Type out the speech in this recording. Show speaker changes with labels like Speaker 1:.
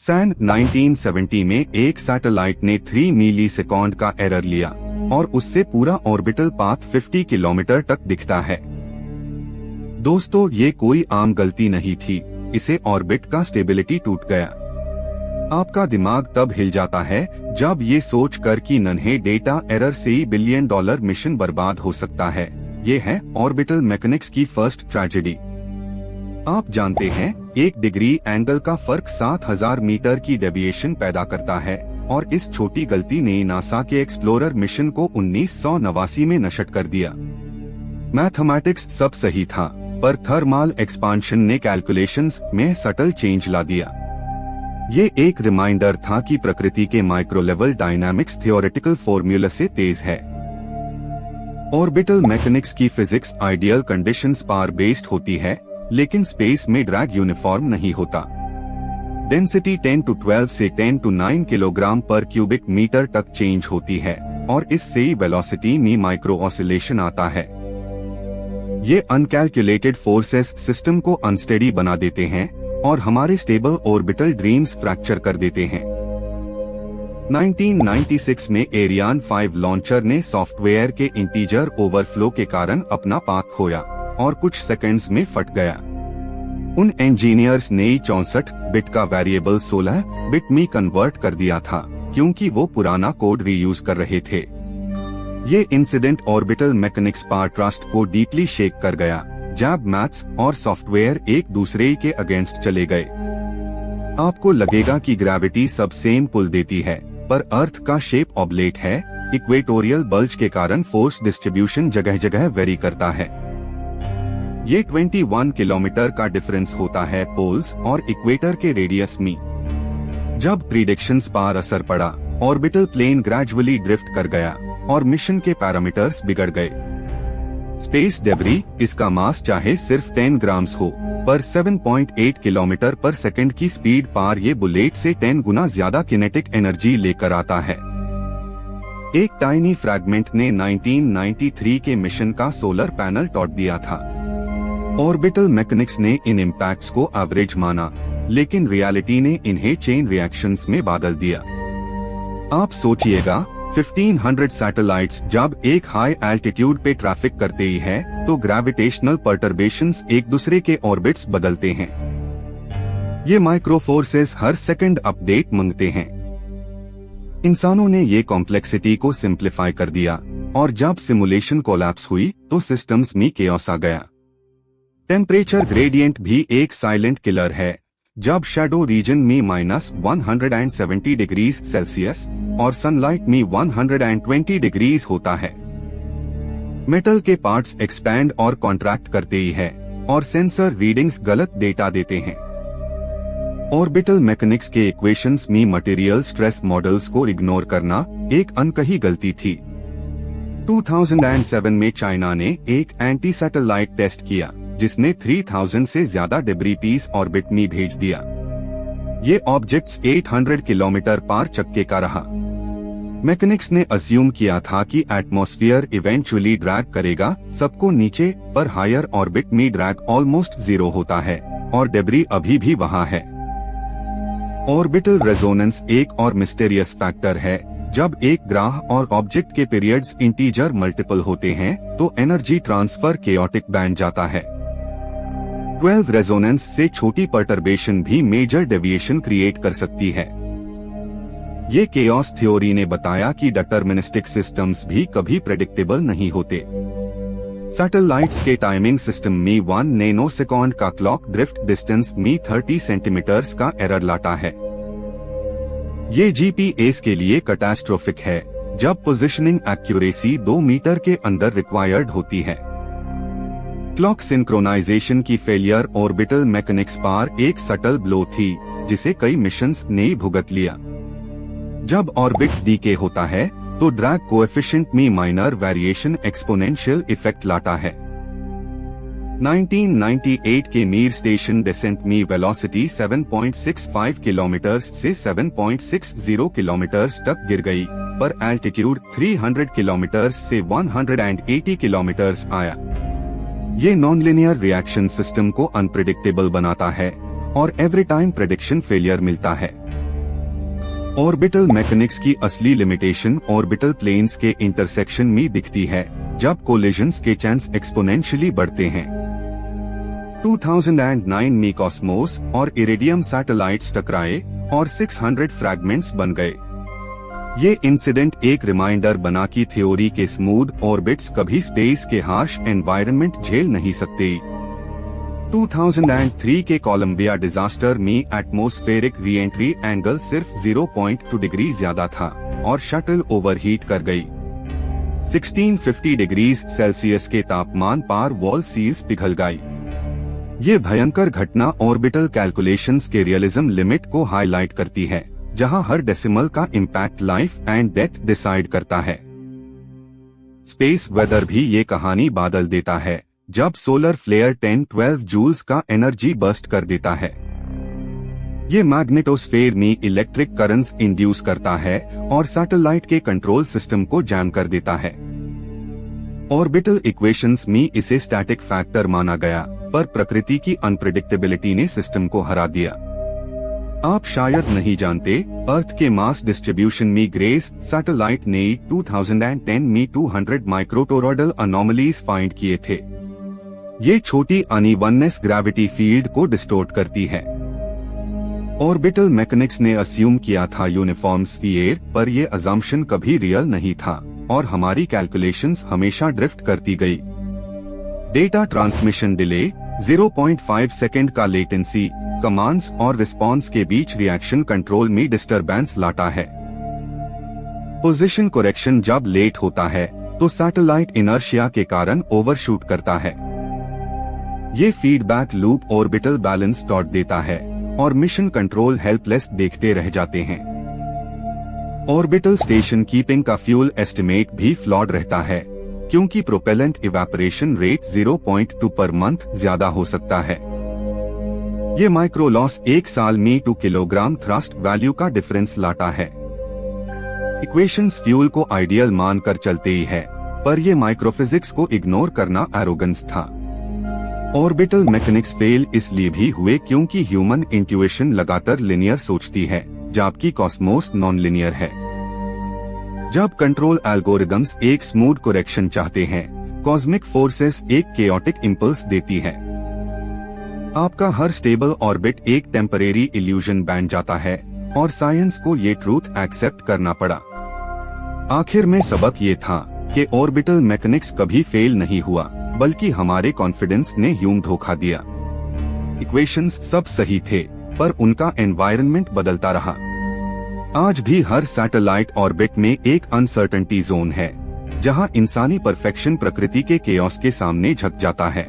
Speaker 1: सन 1970 में एक सैटेलाइट ने 3 मिलीसेकंड का एरर लिया और उससे पूरा ऑर्बिटल पाथ 50 किलोमीटर तक दिखता है। दोस्तों, ये कोई आम गलती नहीं थी, इसे ऑर्बिट का स्टेबिलिटी टूट गया। आपका दिमाग तब हिल जाता है जब ये सोचकर कि नन्हे डेटा एरर से ही $1 बिलियन मिशन बर्बाद हो सकता है। ये है ऑर्बिटल मैकेनिक्स की फर्स्ट ट्रेजेडी। आप जानते हैं, 1 डिग्री एंगल का फर्क 7000 मीटर की डेविएशन पैदा करता है और इस छोटी गलती ने नासा के एक्सप्लोरर मिशन को 1989 में नष्ट कर दिया। मैथमेटिक्स सब सही था, पर थर्मल एक्सपांशन ने कैलकुलेशंस में सटल चेंज ला दिया। ये एक रिमाइंडर था कि प्रकृति के micro level dynamics theoretical formula से तेज है। ऑर्बिटल मैकेनिक्स की फिजिक्स आइडियल कंडीशंस पर बेस्ड होती है, लेकिन स्पेस में ड्रैग यूनिफॉर्म नहीं होता। डेंसिटी 10 to 12 से 10 to 9 किलोग्राम पर क्यूबिक मीटर तक चेंज होती है और इससे ही वेलोसिटी में माइक्रो ऑसिलेशन आता है। ये अनकैलकुलेटेड फोर्सेस सिस्टम को अनस्टेडी बना देते हैं और हमारे स्टेबल ऑर्बिटल ड्रीम्स फ्रैक्चर कर देते हैं। 1996 में एरियान 5 लॉन्चर ने सॉफ्टवेयर के इंटीजर ओवरफ्लो के कारण अपना पाथ खोया और कुछ सेकंड्स में फट गया। उन इंजीनियर्स ने 64 बिट का वेरिएबल 16 बिट में कन्वर्ट कर दिया था, क्योंकि वो पुराना कोड रीयूज कर रहे थे। ये इंसिडेंट ऑर्बिटल मैकेनिक्स पर ट्रस्ट को डीपली शेक कर गया, जब मैथ्स और सॉफ्टवेयर एक दूसरे के अगेंस्ट चले गए। आपको लगेगा कि ग्रेविटी सब सेम पुल देती है, पर अर्थ का शेप ऑब्लेट है। इक्वेटोरियल बल्ज के कारण फोर्स डिस्ट्रीब्यूशन जगह जगह वेरी करता है। ये 21 किलोमीटर का डिफरेंस होता है पोल्स और इक्वेटर के रेडियस में। जब प्रिडिक्शंस पर असर पड़ा, ऑर्बिटल प्लेन ग्रेजुअली ड्रिफ्ट कर गया और मिशन के पैरामीटर्स बिगड़ गए। स्पेस डेब्री, इसका मास चाहे सिर्फ 10 ग्राम्स हो, पर 7.8 किलोमीटर पर सेकंड की स्पीड पर ये बुलेट से 10 गुना ज्यादा किनेटिक एनर्जी लेकर आता है। एक टाइनी फ्रैगमेंट ने 1993 के मिशन का सोलर पैनल तोड़ दिया था। ऑर्बिटल मैकेनिक्स ने इन इम्पैक्ट्स को एवरेज माना, लेकिन रियलिटी ने इन्हें चेन रिएक्शंस में बदल दिया। आप सोचिएगा, 1500 सैटेलाइट्स जब एक हाई एल्टीट्यूड पे ट्रैफिक करते ही है, तो ग्रेविटेशनल पर्टर्बेशंस एक दूसरे के ऑर्बिट्स बदलते हैं। ये माइक्रो फोर्सेस हर सेकंड अपडेट मांगते हैं। इंसानों ने ये कॉम्प्लेक्सिटी को सिंप्लीफाई कर दिया और जब सिमुलेशन कोलैप्स हुई तो सिस्टम्स में केओस आ गया। टेम्परेचर ग्रेडियंट भी एक साइलेंट किलर है। जब शैडो रीजन में -170 डिग्री सेल्सियस और सनलाइट में 120 डिग्रीज होता है, मेटल के पार्ट्स एक्सपैंड और कॉन्ट्रैक्ट करते ही है और सेंसर रीडिंग्स गलत डेटा देते हैं। ऑर्बिटल मैकेनिक्स के इक्वेशंस में मटेरियल स्ट्रेस मॉडल्स को इग्नोर करना एक अनकही गलती थी। 2007 में चाइना ने एक एंटी सैटेलाइट टेस्ट किया, जिसने 3000 से ज्यादा डेब्री पीस ऑर्बिट में भेज दिया। ये ऑब्जेक्ट्स 800 किलोमीटर पार चक्के का रहा। मैकेनिक्स ने अस्यूम किया था कि एटमॉस्फेयर इवेंचुअली ड्रैग करेगा सबको नीचे, पर हायर ऑर्बिट में ड्रैग ऑलमोस्ट जीरो होता है और डेब्री अभी भी वहां है। ऑर्बिटल रेजोनेंस एक और मिस्टीरियस फैक्टर है। जब एक ग्राह और ऑब्जेक्ट के पीरियड्स इंटीजर मल्टीपल होते हैं, तो एनर्जी ट्रांसफर केओटिक बन जाता है। 12 रेजोनेंस से छोटी पर्टर्बेशन भी मेजर डेविएशन क्रिएट कर सकती है। ये केओस थ्योरी ने बताया कि डिटरमिनिस्टिक सिस्टम्स भी कभी प्रेडिक्टेबल नहीं होते। सैटेलाइट्स के टाइमिंग सिस्टम में 1 नैनोसेकंड का क्लॉक ड्रिफ्ट डिस्टेंस में 30 सेंटीमीटर्स का एरर लाता है। ये जीपीएस के लिए कैटास्ट्रोफिक है, जब पोजीशनिंग एक्यूरेसी 2 मीटर के अंदर रिक्वायर्ड होती है। क्लॉक सिंक्रोनाइजेशन की फेलियर ऑर्बिटल मैकेनिक्स पर एक सटल ब्लो थी, जिसे कई मिशंस ने भुगत लिया। जब ऑर्बिट डीके होता है, तो ड्रैग कोएफिशिएंट में माइनर वेरिएशन एक्सपोनेंशियल इफेक्ट लाता है। 1998 के मीर स्टेशन डिसेंट में वेलोसिटी 7.65 किलोमीटर से 7.60 किलोमीटर तक गिर गई, पर एल्टीट्यूड 300 किलोमीटर से 180 किलोमीटर आया। ये नॉनलिनियर रिएक्शन सिस्टम को अनप्रेडिक्टेबल बनाता है और एवरी टाइम प्रेडिक्शन फेलियर मिलता है। ऑर्बिटल मैकेनिक्स की असली लिमिटेशन ऑर्बिटल प्लेन्स के इंटरसेक्शन में दिखती है, जब कोलिजन्स के चांस एक्सपोनेंशियली बढ़ते हैं। 2009 में कॉस्मोस और इरिडियम सैटेलाइट्स टकराए और 600 फ्रैगमेंट्स बन गए। ये इंसिडेंट एक रिमाइंडर बना कि थ्योरी के स्मूथ ऑर्बिट्स कभी स्पेस के हार्श एनवायरनमेंट झेल नहीं सकते। 2003 के कोलंबिया डिजास्टर में एटमॉस्फेरिक रीएंट्री एंगल सिर्फ 0.2 डिग्री ज्यादा था और शटल ओवरहीट कर गई। 1650 डिग्री सेल्सियस के तापमान पार वॉल सील्स पिघल गई। ये भयंकर घटना ऑर्बिटल कैलकुलेशंस के रियलिज्म लिमिट को हाईलाइट करती है, जहां हर डेसिमल का impact life and death decide करता है। स्पेस वेदर भी ये कहानी बादल देता है, जब सोलर फ्लेयर 10-12 जूल्स का एनर्जी बर्स्ट कर देता है। ये मैग्नेटोस्फेयर में इलेक्ट्रिक करंट्स इंड्यूस करता है और सैटेलाइट के कंट्रोल सिस्टम को जैम कर देता है। ऑर्बिटल इक्वेशंस में इसे स्टैटिक फैक्टर माना गया, पर प्रकृति की अनप्रेडिक्टेबिलिटी ने सिस्टम को हरा दिया। आप शायद नहीं जानते, अर्थ के मास डिस्ट्रीब्यूशन में ग्रेस सैटेलाइट ने 2010 में 200 माइक्रोटोरॉयडल अनोमलीज फाइंड किए थे। ये छोटी अनइवननेस ग्रेविटी फील्ड को डिस्टोर्ट करती है। ऑर्बिटल मैकेनिक्स ने अस्यूम किया था यूनिफॉर्म स्फीयर, पर यह अजम्पशन कभी रियल नहीं था और हमारी कैलकुलेशंस हमेशा ड्रिफ्ट करती गई। डेटा ट्रांसमिशन डिले, 0.5 सेकेंड का लेटेंसी, कमांड्स और रिस्पॉन्स के बीच रिएक्शन कंट्रोल में डिस्टरबेंस लाता है। पोजीशन करेक्शन जब लेट होता है तो सैटेलाइट इनर्शिया के कारण ओवरशूट करता है। ये feedback loop orbital balance taught देता है और मिशन कंट्रोल हेल्पलेस देखते रह जाते हैं। ऑर्बिटल स्टेशन कीपिंग का फ्यूल एस्टिमेट भी फ्लॉड रहता है, क्योंकि propellant evaporation rate 0.2 per month ज्यादा हो सकता है। ये माइक्रो लॉस एक साल में 2 किलोग्राम थ्रस्ट वैल्यू का डिफरेंस लाता है। इक्वेशंस फ्यूल को आइडियल मानकर चलते ही है, पर ये माइक्रोफिजिक्स को इग्नोर करना एरोगेंस था। ऑर्बिटल मैकेनिक्स फेल इसलिए भी हुए क्योंकि ह्यूमन इंट्यूएशन लगातार लिनियर सोचती है, जबकि कॉस्मोस नॉन लिनियर है। जब कंट्रोल एल्गोरिदम्स एक स्मूथ करेक्शन चाहते हैं, कॉस्मिक फोर्सेस एक केओटिक इम्पल्स देती है। आपका हर स्टेबल ऑर्बिट एक टेम्परेरी इल्यूजन बन जाता है और साइंस को ये ट्रूथ एक्सेप्ट करना पड़ा। आखिर में सबक ये था कि ऑर्बिटल मैकेनिक्स कभी फेल नहीं हुआ, बल्कि हमारे कॉन्फिडेंस ने ह्यूम धोखा दिया। इक्वेशंस सब सही थे, पर उनका एनवायरनमेंट बदलता रहा। आज भी हर सैटेलाइट ऑर्बिट में एक अनसर्टेनिटी जोन है, जहां इंसानी परफेक्शन प्रकृति के केओस के सामने झुक जाता है।